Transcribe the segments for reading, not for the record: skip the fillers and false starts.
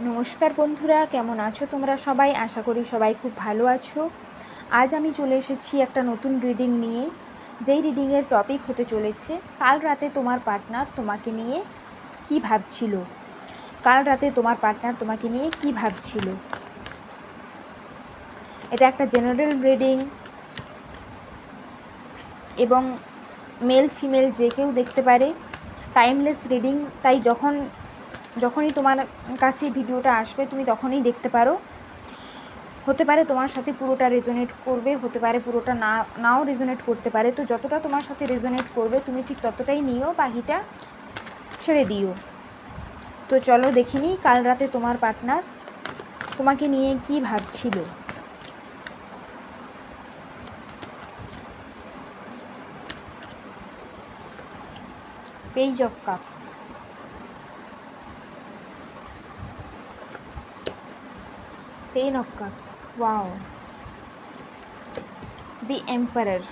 নমস্কার বন্ধুরা, কেমন আছো তোমরা সবাই? আশা করি সবাই খুব ভালো আছো। আজ আমি চলে এসেছি একটা নতুন রিডিং নিয়ে, যেই রিডিংয়ের টপিক হতে চলেছে কাল রাতে তোমার পার্টনার তোমাকে নিয়ে কী ভাবছিল। কাল রাতে তোমার পার্টনার তোমাকে নিয়ে কী ভাবছিল। এটা একটা জেনারেল রিডিং এবং মেল ফিমেল যে কেউ দেখতে পারে, টাইমলেস রিডিং। তাই যখনই তোমার কাছে ভিডিওটা আসবে তুমি তখনই দেখতে পারো। হতে পারে তোমার সাথে পুরোটা রেজোনেট করবে, হতে পারে পুরোটা নাও রেজোনেট করতে পারে। তো যতটা তোমার সাথে রেজোনেট করবে তুমি ঠিক ততটাই নিও, বাকিটা ছেড়ে দিও। তো চলো দেখে নিই কাল রাতে তোমার পার্টনার তোমাকে নিয়ে কি ভাবছিল। Page of cups, ten of cups, wow, the emperor,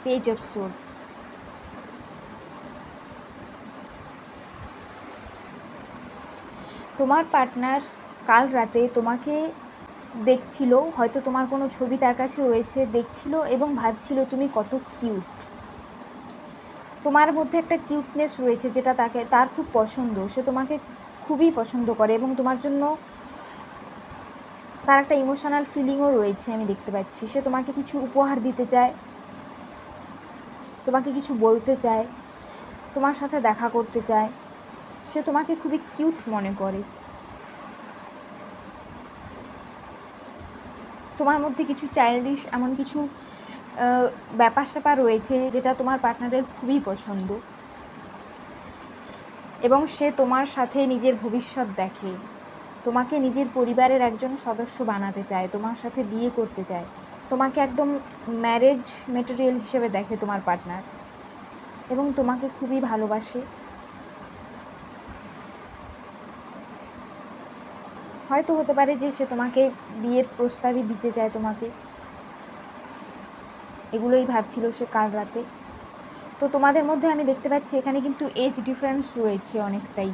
page of swords. তোমার পার্টনার কাল রাতে তোমাকে দেখছিল, হয়তো তোমার কোনো ছবি তার কাছে রয়েছে, দেখছিল এবং ভাবছিল তুমি কত কিউট। তোমার মধ্যে একটা কিউটনেস রয়েছে যেটা তার খুব পছন্দ। সে তোমাকে খুবই পছন্দ করে এবং তোমার জন্য তার একটা ইমোশনাল ফিলিংও রয়েছে, আমি দেখতে পাচ্ছি। সে তোমাকে কিছু উপহার দিতে চায়, তোমাকে কিছু বলতে চায়, তোমার সাথে দেখা করতে চায়। সে তোমাকে খুবই কিউট মনে করে। তোমার মধ্যে কিছু চাইল্ডিশ এমন কিছু ব্যাপার স্যাপার রয়েছে যেটা তোমার পার্টনারের খুবই পছন্দ, এবং সে তোমার সাথে নিজের ভবিষ্যৎ দেখে। তোমাকে নিজের পরিবারের একজন সদস্য বানাতে চায়, তোমার সাথে বিয়ে করতে চায়, তোমাকে একদম ম্যারেজ মেটেরিয়াল হিসেবে দেখে তোমার পার্টনার, এবং তোমাকে খুবই ভালোবাসে। হয়তো হতে পারে যে সে তোমাকে বিয়ের প্রস্তাবই দিতে চায় তোমাকে। এগুলোই ভাবছিল সে কাল রাতে। তো তোমাদের মধ্যে আমি দেখতে পাচ্ছি এখানে কিন্তু এজ ডিফারেন্স রয়েছে অনেকটাই।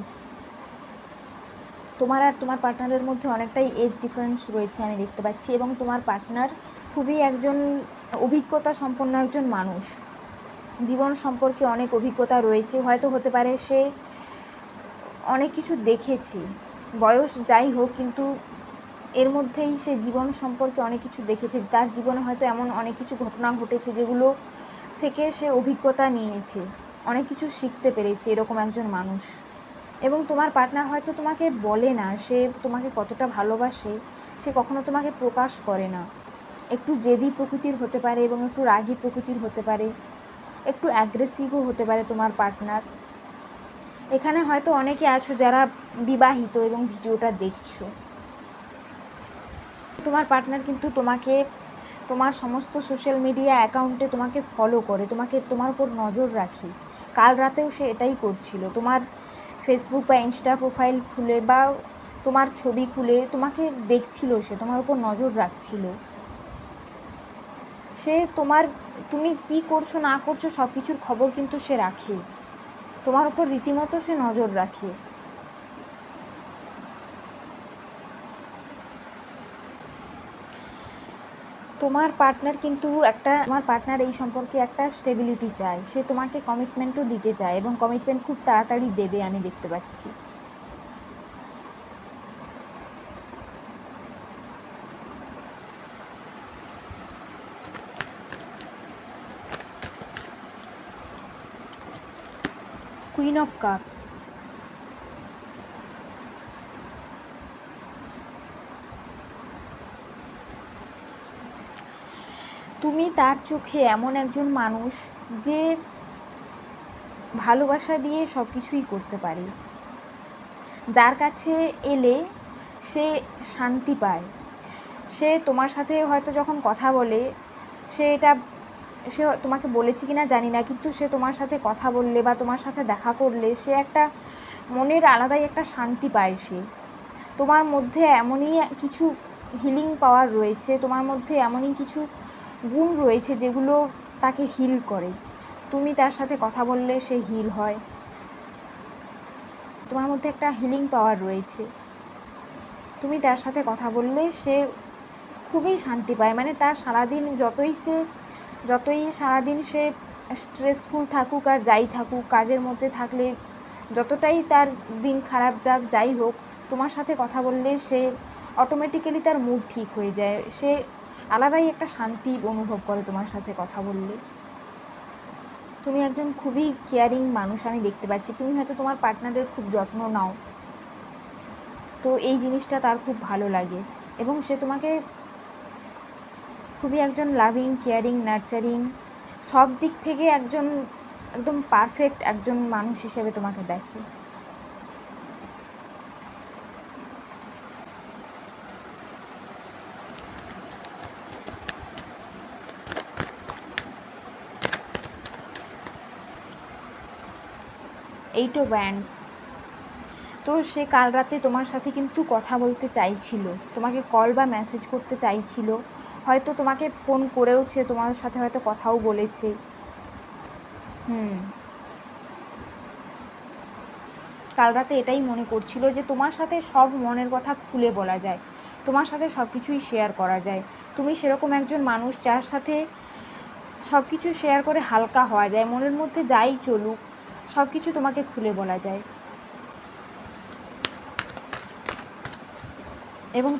তোমার আর তোমার পার্টনারের মধ্যে অনেকটাই এজ ডিফারেন্স রয়েছে আমি দেখতে পাচ্ছি, এবং তোমার পার্টনার খুবই একজন অভিজ্ঞতা সম্পন্ন একজন মানুষ। জীবন সম্পর্কে অনেক অভিজ্ঞতা রয়েছে। হয়তো হতে পারে সে অনেক কিছু দেখেছে, বয়স যাই হোক, কিন্তু এর মধ্যেই সে জীবন সম্পর্কে অনেক কিছু দেখেছে। তার জীবনে হয়তো এমন অনেক কিছু ঘটনা ঘটেছে যেগুলো থেকে সে অভিজ্ঞতা নিয়েছে, অনেক কিছু শিখতে পেরেছে, এরকম একজন মানুষ। এবং তোমার পার্টনার হয়তো তোমাকে বলে না সে তোমাকে কতটা ভালোবাসে, সে কখনো তোমাকে প্রকাশ করে না। একটু জেদি প্রকৃতির হতে পারে এবং একটু রাগী প্রকৃতির হতে পারে, একটু অ্যাগ্রেসিভও হতে পারে তোমার পার্টনার। এখানে হয়তো অনেকে আছো যারা বিবাহিত এবং ভিডিওটা দেখছো। তোমার পার্টনার কিন্তু তোমাকে তোমার সমস্ত সোশ্যাল মিডিয়া অ্যাকাউন্টে তোমাকে ফলো করে, তোমার উপর নজর রাখে। কাল রাতেও সে এটাই করছিল। তোমার ফেসবুক বা ইনস্টা প্রোফাইল খুলে বা তোমার ছবি খুলে তোমাকে দেখছিল, সে তোমার উপর নজর রাখছিল। সে তুমি কি করছো না করছো সব কিছুর খবর কিন্তু সে রাখে, তোমার উপর রীতিমতো সে নজর রাখে। তোমার পার্টনার এই সম্পর্কে একটা স্টেবিলিটি চায়। সে তোমাকে কমিটমেন্টও দিতে চায় এবং কমিটমেন্ট খুব তাড়াতাড়ি দেবে আমি দেখতে পাচ্ছি। কুইন অফ কাপস, তুমি তার চোখে এমন একজন মানুষ যে ভালোবাসা দিয়ে সব কিছুই করতে পারে, যার কাছে এলে সে শান্তি পায়। সে তোমার সাথে হয়তো যখন কথা বলে, সে তোমাকে বলেছে কি না জানি না, কিন্তু সে তোমার সাথে কথা বললে বা তোমার সাথে দেখা করলে সে একটা মনের আলাদাই একটা শান্তি পায়। সে তোমার মধ্যে এমনই কিছু হিলিং পাওয়ার রয়েছে, তোমার মধ্যে এমনই কিছু গুণ রয়েছে যেগুলো তাকে হিল করে। তুমি তার সাথে কথা বললে সে হিল হয়। তোমার মধ্যে একটা হিলিং পাওয়ার রয়েছে। তুমি তার সাথে কথা বললে সে খুবই শান্তি পায়। মানে তার সারাদিন যতই সারাদিন সে স্ট্রেসফুল থাকুক আর যাই থাকুক, কাজের মধ্যে থাকলে যতটাই তার দিন খারাপ যাক যাই হোক, তোমার সাথে কথা বললে সে অটোমেটিক্যালি তার মুড ঠিক হয়ে যায়। সে আলাদাই একটা শান্তি অনুভব করে তোমার সাথে কথা বললে। তুমি একজন খুবই কেয়ারিং মানুষ আমি দেখতে পাচ্ছি। তুমি হয়তো তোমার পার্টনারের খুব যত্ন নাও, তো এই জিনিসটা তার খুব ভালো লাগে এবং সে তোমাকে খুবই একজন লাভিং, কেয়ারিং, নার্চারিং, সব দিক থেকে একদম পারফেক্ট একজন মানুষ হিসেবে তোমাকে দেখে। Eight of wands. তো সে কাল রাতে তোমার সাথে কিন্তু কথা বলতে চাইছিল, তোমাকে কল বা মেসেজ করতে চাইছিল, হয়তো তোমাকে ফোন করেওছে, তোমার সাথে হয়তো কথাও বলেছে। কাল রাতে এটাই মনে করছিল যে তোমার সাথে সব মনের কথা খুলে বলা যায়, তোমার সাথে সব কিছুই শেয়ার করা যায়। তুমি সেরকম একজন মানুষ যার সাথে সব কিছু শেয়ার করে হালকা হওয়া যায়, মনের মধ্যে যাই চলুক সব কিছু তোমাকে খুলে বলা যায়। এবং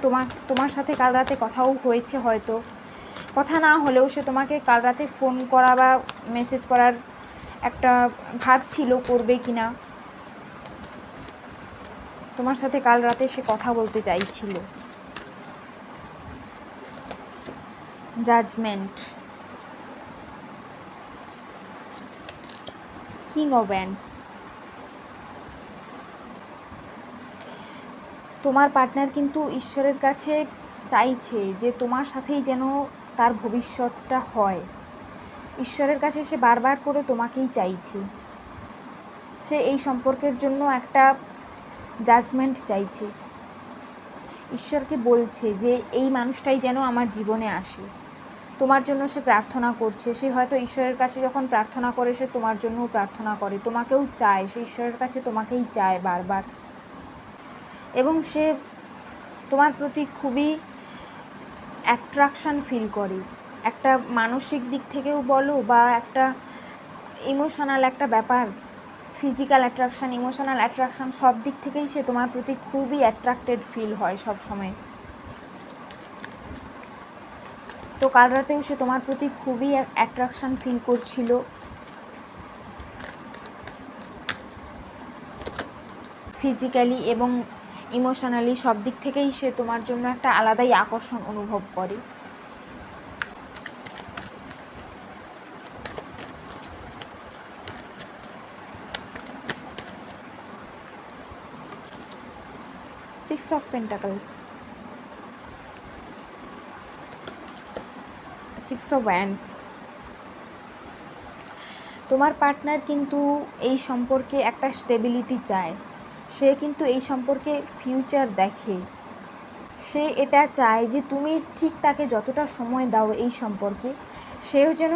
তোমার সাথে কাল রাতে কথাও হয়েছে, হয়তো কথা না হলেও সে তোমাকে কাল রাতে ফোন করা বা মেসেজ করার একটা ভাবছিল করবে কি না। তোমার সাথে কাল রাতে সে কথা বলতে চাইছিল। Judgement, king of wands. তোমার পার্টনার কিন্তু ঈশ্বরের কাছে চাইছে যে তোমার সাথেই যেন তার ভবিষ্যৎটা হয়। ঈশ্বরের কাছে সে বারবার করে তোমাকেই চাইছে। সে এই সম্পর্কের জন্য একটা জাজমেন্ট চাইছে। ঈশ্বরকে বলছে যে এই মানুষটাই যেন আমার জীবনে আসে। তোমার জন্য সে প্রার্থনা করছে। সে হয়তো ঈশ্বরের কাছে যখন প্রার্থনা করে সে তোমার জন্যও প্রার্থনা করে, তোমাকেও চায়, সে ঈশ্বরের কাছে তোমাকেই চায় বারবার। এবং সে তোমার প্রতি খুবই অ্যাট্রাকশান ফিল করে, একটা মানসিক দিক থেকেও বলো বা একটা ইমোশনাল একটা ব্যাপার, ফিজিক্যাল অ্যাট্রাকশান, ইমোশনাল অ্যাট্রাকশান, সব দিক থেকেই সে তোমার প্রতি খুবই অ্যাট্রাক্টেড ফিল হয় সব সময়। তো কাল রাতেও সে তোমার প্রতি খুবই অ্যাট্রাকশান ফিল করছিল। ফিজিক্যালি এবং ইমোশনালি সব দিক থেকেই সে তোমার জন্য একটা আলাদাই আকর্ষণ অনুভব করে। Six of pentacles, six of wands. তোমার পার্টনার কিন্তু এই সম্পর্কে একটা স্টেবিলিটি চায়। সে কিন্তু এই সম্পর্কে ফিউচার দেখে। সে এটা চায় যে তুমি ঠিক তাকে যতটা সময় দাও এই সম্পর্কে, সেও যেন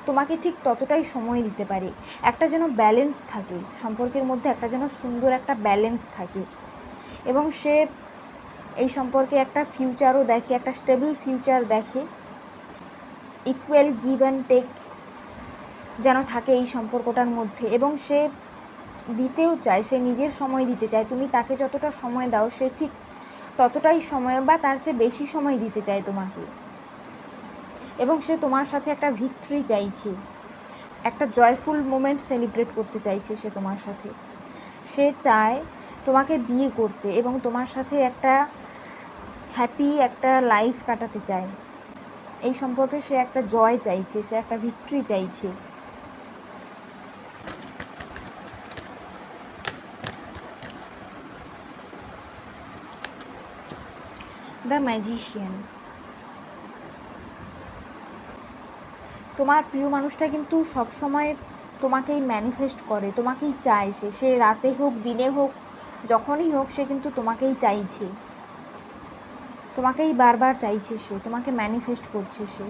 তোমাকে ঠিক ততটাই সময় দিতে পারে। একটা যেন ব্যালেন্স থাকে সম্পর্কের মধ্যে, একটা যেন সুন্দর একটা ব্যালেন্স থাকে। এবং সে এই সম্পর্কে একটা ফিউচারও দেখে, একটা স্টেবল ফিউচার দেখে। ইকুয়াল গিভ অ্যান্ড টেক যেন থাকে এই সম্পর্কটার মধ্যে। এবং সে দিতেও চায়, সে নিজের সময় দিতে চায়। তুমি তাকে যতটা সময় দাও সে ঠিক ততটাই সময় বা তার চেয়ে বেশি সময় দিতে চায় তোমাকে। এবং সে তোমার সাথে একটা ভিক্টরি চাইছে, একটা জয়ফুল মোমেন্ট সেলিব্রেট করতে চাইছে সে তোমার সাথে। সে চায় তোমাকে বিয়ে করতে এবং তোমার সাথে একটা হ্যাপি একটা লাইফ কাটাতে চায়। এই সম্পর্কে সে একটা জয় চাইছে, সে একটা ভিক্টরি চাইছে। The magician. তোমার প্রিয় মানুষটা কিন্তু সবসময় তোমাকেই ম্যানিফেস্ট করে, তোমাকেই চায়। সে রাতে হোক দিনে হোক যখনই হোক সে কিন্তু তোমাকেই চাইছে, তোমাকেই বারবার চাইছে, সে তোমাকে ম্যানিফেস্ট করছে। সে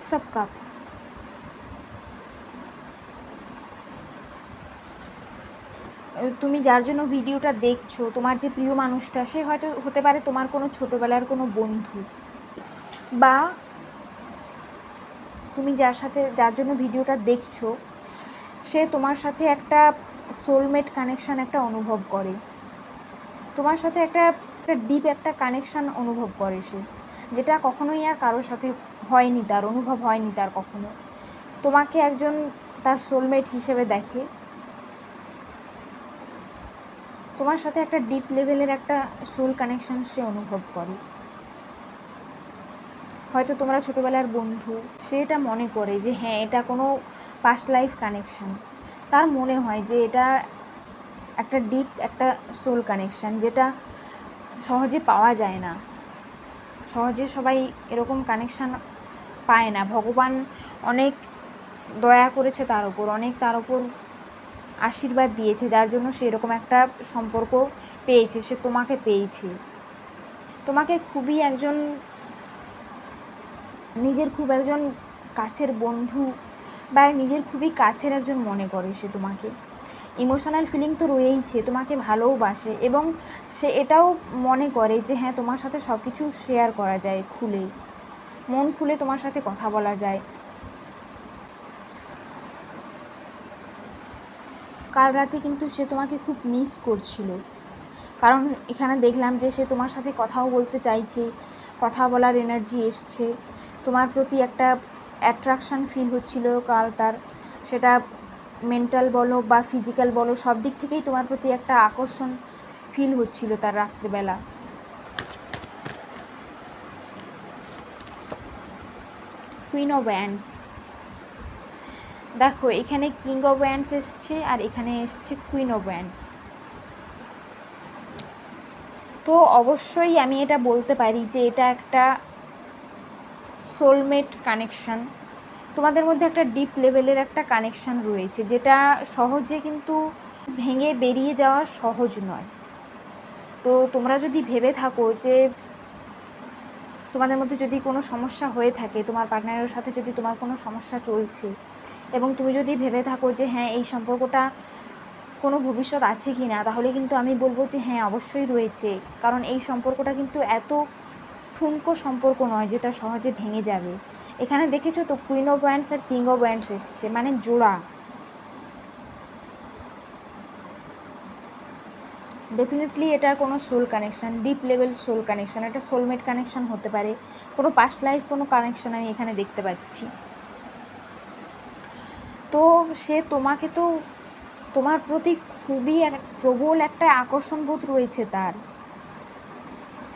সিক্স অফ কাপস, তুমি যার জন্য ভিডিওটা দেখছো, তোমার যে প্রিয় মানুষটা, সে হয়তো হতে পারে তোমার কোনো ছোটোবেলার কোনো বন্ধু, বা তুমি যার জন্য ভিডিওটা দেখছো, সে তোমার সাথে একটা সোলমেট কানেকশান একটা অনুভব করে, তোমার সাথে একটা ডিপ একটা কানেকশান অনুভব করে সে, যেটা কখনোই আর কারোর সাথে হয়নি, তার অনুভব হয়নি তার কখনো। তোমাকে একজন তার সোলমেট হিসেবে দেখে, তোমার সাথে একটা ডিপ লেভেলের একটা সোল কানেকশান সে অনুভব করে। হয়তো তোমরা ছোটোবেলার বন্ধু, সে এটা মনে করে যে হ্যাঁ এটা কোনো পাস্ট লাইফ কানেকশান, তার মনে হয় যে এটা একটা ডিপ একটা সোল কানেকশান, যেটা সহজে পাওয়া যায় না, সহজে সবাই এরকম কানেকশান পায় না। ভগবান অনেক দয়া করেছে তার ওপর, অনেক তার ওপর আশীর্বাদ দিয়েছে, যার জন্য সে এরকম একটা সম্পর্ক পেয়েছে, সে তোমাকে পেয়েছে। তোমাকে খুবই একজন নিজের খুব একজন কাছের বন্ধু বা নিজের খুবই কাছের একজন মনে করে সে তোমাকে। ইমোশনাল ফিলিং তো রয়েইছে, তোমাকে ভালোবাসে এবং সে এটাও মনে করে যে হ্যাঁ তোমার সাথে সব কিছু শেয়ার করা যায়, খুলে মন খুলে তোমার সাথে কথা বলা যায়। কাল রাতে কিন্তু সে তোমাকে খুব মিস করছিল, কারণ এখানে দেখলাম যে সে তোমার সাথে কথাও বলতে চাইছে, কথা বলার এনার্জি এসছে, তোমার প্রতি একটা অ্যাট্রাকশান ফিল হচ্ছিল কাল তার, সেটা মেন্টাল বলো বা ফিজিক্যাল বলো, সব দিক থেকেই তোমার প্রতি একটা আকর্ষণ ফিল হচ্ছিল তার রাত্রিবেলা। কুইন অফ ওয়ান্ডস, দেখো এখানে কিং অফ ওয়ান্ডস এসছে আর এখানে এসছে কুইন অফ ওয়ান্ডস। তো অবশ্যই আমি এটা বলতে পারি যে এটা একটা সোলমেট কানেকশান, তোমাদের মধ্যে একটা ডিপ লেভেলের একটা কানেকশান রয়েছে, যেটা সহজে কিন্তু ভেঙে বেরিয়ে যাওয়া সহজ নয়। তো তোমরা যদি ভেবে থাকো যে তোমাদের মধ্যে যদি কোনো সমস্যা হয়ে থাকে, তোমার পার্টনারের সাথে যদি তোমার কোনো সমস্যা চলছে, এবং তুমি যদি ভেবে থাকো যে হ্যাঁ এই সম্পর্কটা কোনো ভবিষ্যৎ আছে কি না, তাহলে কিন্তু আমি বলবো যে হ্যাঁ অবশ্যই রয়েছে, কারণ এই সম্পর্কটা কিন্তু এত ঠুনকো সম্পর্ক নয় যেটা সহজে ভেঙে যাবে। এখানে দেখেছো তো কুইন অফ ওয়ান্ডস আর কিং অফ ওয়ান্ডস এসছে, মানে জোড়া। ডেফিনেটলি এটা কোনো soul connection, deep level soul connection, এটা সোলমেট কানেকশান হতে পারে, কোনো পাস্ট লাইফ কোনো কানেকশান আমি এখানে দেখতে পাচ্ছি। তো সে তোমাকে তো তোমার প্রতি খুবই প্রবল একটা আকর্ষণ বোধ রয়েছে তার,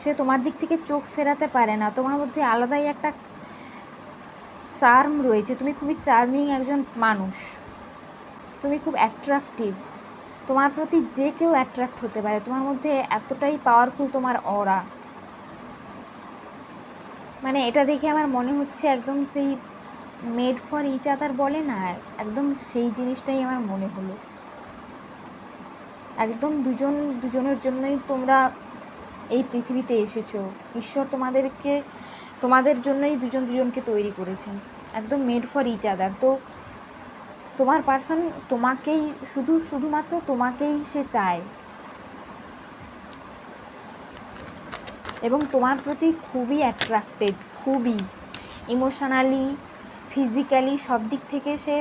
সে তোমার দিক থেকে চোখ ফেরাতে পারে না, তোমার মধ্যে আলাদাই একটা চার্ম রয়েছে, তুমি খুবই চার্মিং একজন মানুষ, তুমি খুব অ্যাট্রাকটিভ, তোমার প্রতি যে কেউ অ্যাট্রাক্ট হতে পারে, তোমার মধ্যে এতটাই পাওয়ারফুল তোমার অরা। মানে এটা দেখে আমার মনে হচ্ছে একদম সেই মেড ফর ইচ আদার বলে না, একদম সেই জিনিসটাই আমার মনে হলো, একদম দুজনের জন্যই তোমরা এই পৃথিবীতে এসেছো, ঈশ্বর তোমাদের জন্যই দুজনকে তৈরি করেছেন, একদম মেড ফর ইচ আদার। তো তোমার পার্সন তোমাকেই শুধুমাত্র তোমাকেই সে চায় এবং তোমার প্রতি খুবই অ্যাট্রাক্টেড, খুবই ইমোশনালি ফিজিক্যালি সব দিক থেকে সে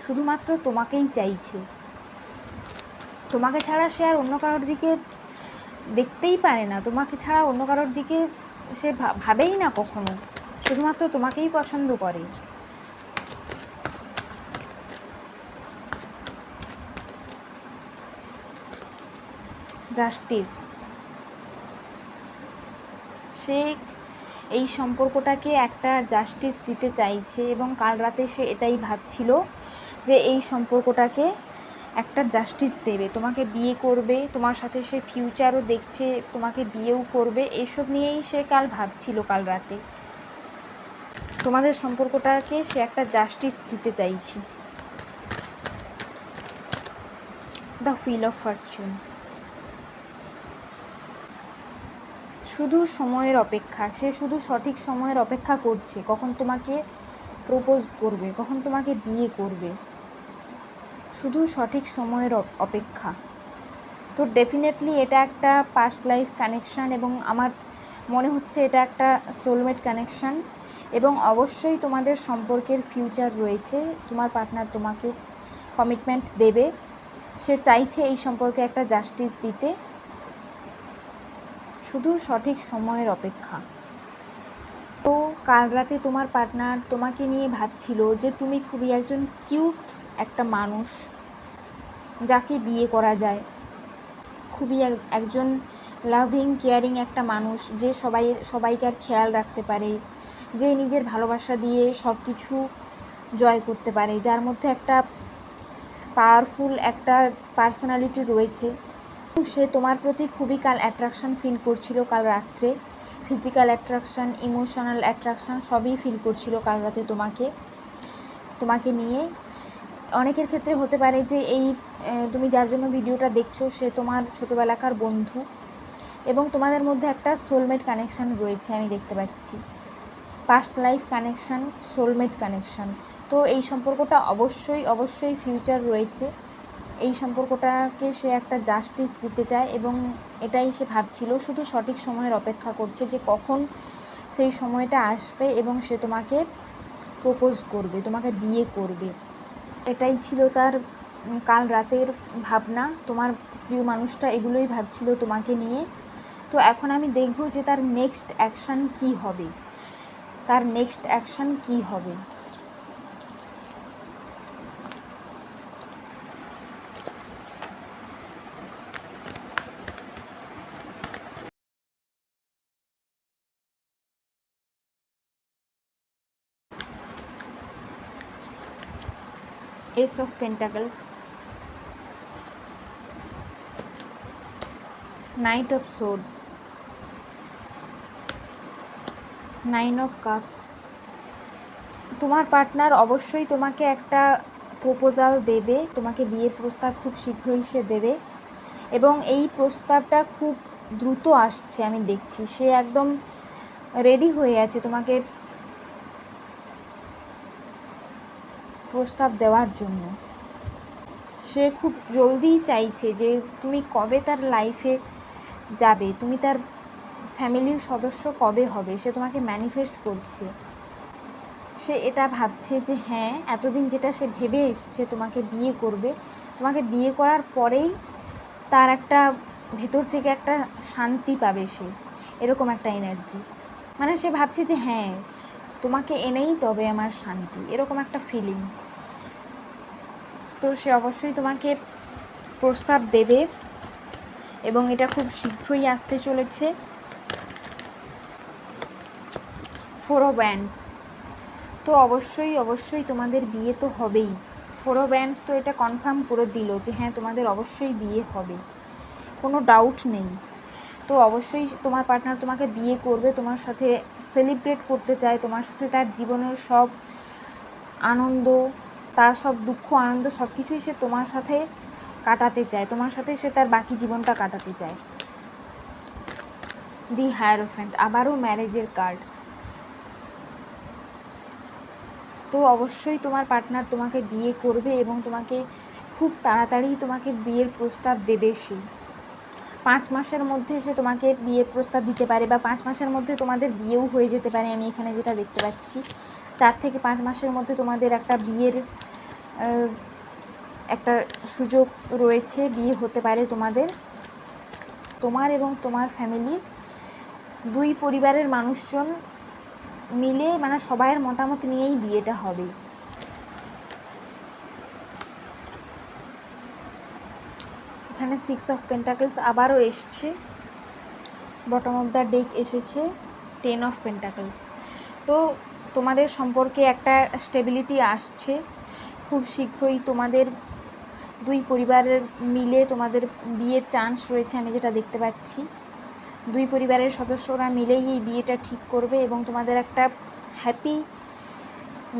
শুধুমাত্র তোমাকেই চাইছে, তোমাকে ছাড়া সে আর অন্য কারোর দিকে দেখতেই পারে না, তোমাকে ছাড়া অন্য কারোর দিকে সে ভাবেই না কখনো, শুধুমাত্র তোমাকেই পছন্দ করে। জাস্টিস, সে এই সম্পর্কটাকে একটা জাস্টিস দিতে চাইছে এবং কাল রাতে সে এটাই ভাবছিল যে এই সম্পর্কটাকে একটা জাস্টিস দেবে, তোমাকে বিয়ে করবে, তোমার সাথে সে ফিউচারও দেখছে, তোমাকে বিয়েও করবে, এইসব নিয়েই সে কাল ভাবছিল কাল রাতে, তোমাদের সম্পর্কটাকে সে একটা জাস্টিস দিতে চাইছে। দ্য হুইল অফ ফরচুন, শুধু সময়ের অপেক্ষা, সে শুধু সঠিক সময়ের অপেক্ষা করছে, কখন তোমাকে প্রপোজ করবে, কখন তোমাকে বিয়ে করবে, শুধু সঠিক সময়ের অপেক্ষা। তো ডেফিনেটলি এটা একটা পাস্ট লাইফ কানেকশান এবং আমার মনে হচ্ছে এটা একটা সোলমেট কানেকশান এবং অবশ্যই তোমাদের সম্পর্কের ফিউচার রয়েছে। তোমার পার্টনার তোমাকে কমিটমেন্ট দেবে, সে চাইছে এই সম্পর্কে একটা জাস্টিস দিতে, শুধু সঠিক সময়ের অপেক্ষা। তো কাল রাতে তোমার পার্টনার তোমাকে নিয়ে ভাবছিল যে তুমি খুবই একজন কিউট একটা মানুষ, যাকে বিয়ে করা যায়, খুবই একজন লাভিং কেয়ারিং একটা মানুষ, যে সবাইকার খেয়াল রাখতে পারে, যে নিজের ভালোবাসা দিয়ে সব কিছু জয় করতে পারে, যার মধ্যে একটা পাওয়ারফুল একটা পার্সোনালিটি রয়েছে। সে তোমার প্রতি খুবই কাল অ্যাট্রাকশান ফিল করছিল কাল রাত্রে, ফিজিক্যাল অ্যাট্রাকশান, ইমোশনাল অ্যাট্রাকশান সবই ফিল করছিল কাল রাতে তোমাকে নিয়ে। অনেকের ক্ষেত্রে হতে পারে যে এই তুমি যার জন্য ভিডিওটা দেখছো সে তোমার ছোটোবেলাকার বন্ধু এবং তোমাদের মধ্যে একটা সোলমেট কানেকশান রয়েছে আমি দেখতে পাচ্ছি, past life connection, soulmate connection. তো এই সম্পর্কটা অবশ্যই ফিউচার রয়েছে, এই সম্পর্কটাকে সে একটা জাস্টিস দিতে চায় এবং এটাই সে ভাবছিল, শুধু সঠিক সময়ের অপেক্ষা করছে যে কখন সেই সময়টা আসবে এবং সে তোমাকে প্রপোজ করবে, তোমাকে বিয়ে করবে। এটাই ছিল তার কাল রাতের ভাবনা। তোমার প্রিয় মানুষটা এগুলোই ভাবছিল তোমাকে নিয়ে। তো এখন আমি দেখব যে তার নেক্সট অ্যাকশান কী হবে, তার নেক্সট অ্যাকশান কী হবে। Ace of Pentacles, Knight of Swords, Nine of Cups। তোমার পার্টনার অবশ্যই তোমাকে একটা প্রপোজাল দেবে, তোমাকে বিয়ের প্রস্তাব খুব শীঘ্রই সে দেবে এবং এই প্রস্তাবটা খুব দ্রুত আসছে আমি দেখছি। সে একদম রেডি হয়ে আছে তোমাকে প্রস্তাব দেওয়ার জন্য। সে খুব জলদিই চাইছে যে তুমি কবে তার লাইফে যাবে, তুমি তার ফ্যামিলির সদস্য কবে হবে, সে তোমাকে ম্যানিফেস্ট করছে। সে এটা ভাবছে যে হ্যাঁ, এতদিন যেটা সে ভেবে এসছে তোমাকে বিয়ে করবে, তোমাকে বিয়ে করার পরেই তার একটা ভেতর থেকে একটা শান্তি পাবে সে, এরকম একটা এনার্জি। মানে সে ভাবছে যে হ্যাঁ, তোমাকে এনেই তবে আমার শান্তি, এরকম একটা ফিলিং। তো সে অবশ্যই তোমাকে প্রস্তাব দেবে এবং এটা খুব শীঘ্রই আসতে চলেছে। ফোর অফ ওয়ান্ডস, তো অবশ্যই তোমাদের বিয়ে তো হবেই। ফোর অফ ওয়ান্ডস তো এটা কনফার্ম করে দিল যে হ্যাঁ, তোমাদের অবশ্যই বিয়ে হবে, কোনো ডাউট নেই। তো অবশ্যই তোমার পার্টনার তোমাকে বিয়ে করবে, তোমার সাথে সেলিব্রেট করতে চায়, তোমার সাথে তার জীবনের সব আনন্দ, তার সব দুঃখ আনন্দ সব কিছুই সে তোমার সাথে কাটাতে চায়, তোমার সাথে সে তার বাকি জীবনটা কাটাতে চায়। দি হায়ারোফ্যান্ট, আবারও ম্যারেজের কার্ড। তো অবশ্যই তোমার পার্টনার তোমাকে বিয়ে করবে এবং তোমাকে খুব তাড়াতাড়ি তোমাকে বিয়ের প্রস্তাব দেবে। সে 5 মাসের মধ্যে সে তোমাকে বিয়ের প্রস্তাব দিতে পারে বা 5 মাসের মধ্যে তোমাদের বিয়েও হয়ে যেতে পারে। আমি এখানে যেটা দেখতে পাচ্ছি 4 থেকে 5 মাসের মধ্যে তোমাদের একটা বিয়ের একটা সুযোগ রয়েছে, বিয়ে হতে পারে তোমার এবং তোমার ফ্যামিলির দুই পরিবারের মানুষজন মিলে, মানে সবাইয়ের মতামত নিয়েই বিয়েটা হবে। এখানে 6 অফ পেন্টাকলস আবারও এসছে, বটম অফ দ্য ডেক এসেছে 10 অফ পেন্টাকলস। তো তোমাদের সম্পর্কে একটা স্টেবিলিটি আসছে খুব শীঘ্রই। তোমাদের দুই পরিবারের মিলে তোমাদের বিয়ের চান্স রয়েছে আমি যেটা দেখতে পাচ্ছি। দুই পরিবারের সদস্যরা মিলেই এই বিয়েটা ঠিক করবে এবং তোমাদের একটা হ্যাপি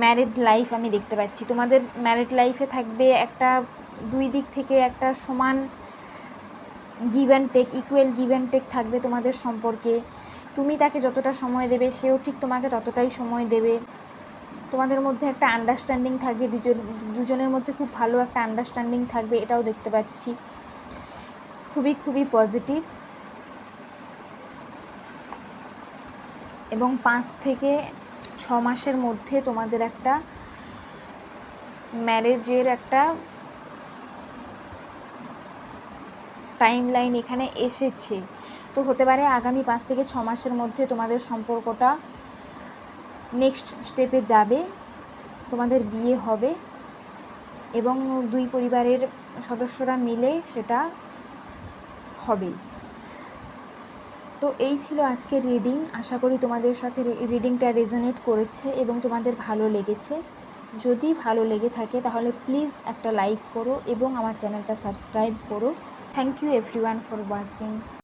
ম্যারিড লাইফ আমি দেখতে পাচ্ছি। তোমাদের ম্যারিড লাইফে থাকবে একটা দুই দিক থেকে একটা সমান give and take, equal give and take থাকবে তোমাদের সম্পর্কে। তুমি তাকে যতটা সময় দেবে সেও ঠিক তোমাকে ততটাই সময় দেবে। তোমাদের মধ্যে একটা আন্ডারস্ট্যান্ডিং থাকবে, দুজনের মধ্যে খুব ভালো একটা আন্ডারস্ট্যান্ডিং থাকবে, এটাও দেখতে পাচ্ছি। খুবই খুবই পজিটিভ। এবং 5 থেকে 6 মাসের মধ্যে তোমাদের একটা ম্যারেজের একটা টাইম লাইন এখানে এসেছে। তো হতে পারে আগামী 5 থেকে 6 মাসের মধ্যে তোমাদের সম্পর্কটা নেক্সট স্টেপে যাবে, তোমাদের বিয়ে হবে এবং দুই পরিবারের সদস্যরা মিলে সেটা হবে। তো এই ছিল আজকের রিডিং। আশা করি তোমাদের সাথে রিডিংটা রেজোনেট করেছে এবং তোমাদের ভালো লেগেছে। যদি ভালো লেগে থাকে তাহলে প্লিজ একটা লাইক করো এবং আমার চ্যানেলটা সাবস্ক্রাইব করো। Thank you everyone for watching.